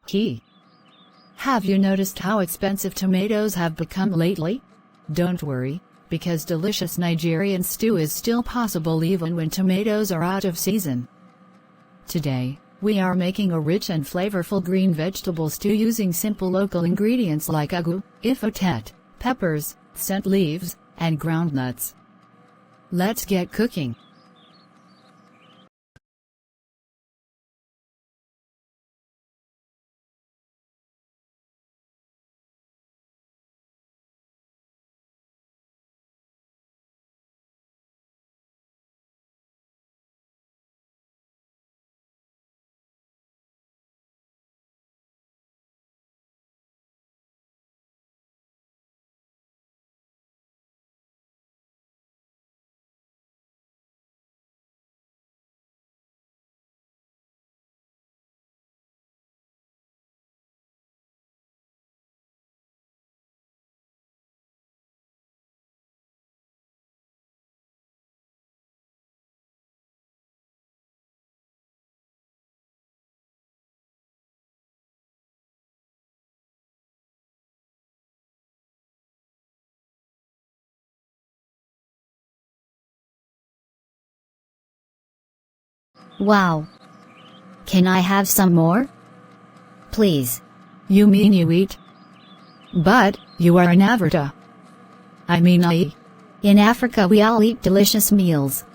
Key. Have you noticed how expensive tomatoes have become lately? Don't worry, because delicious Nigerian stew is still possible even when tomatoes are out of season. Today, we are making a rich and flavorful green vegetable stew using simple local ingredients like ugu, Efo Tete, peppers, scent leaves, and groundnuts. Let's get cooking. Wow. Can I have some more? Please. You mean you eat? But, you are in Africa. I mean I. In Africa we all eat delicious meals.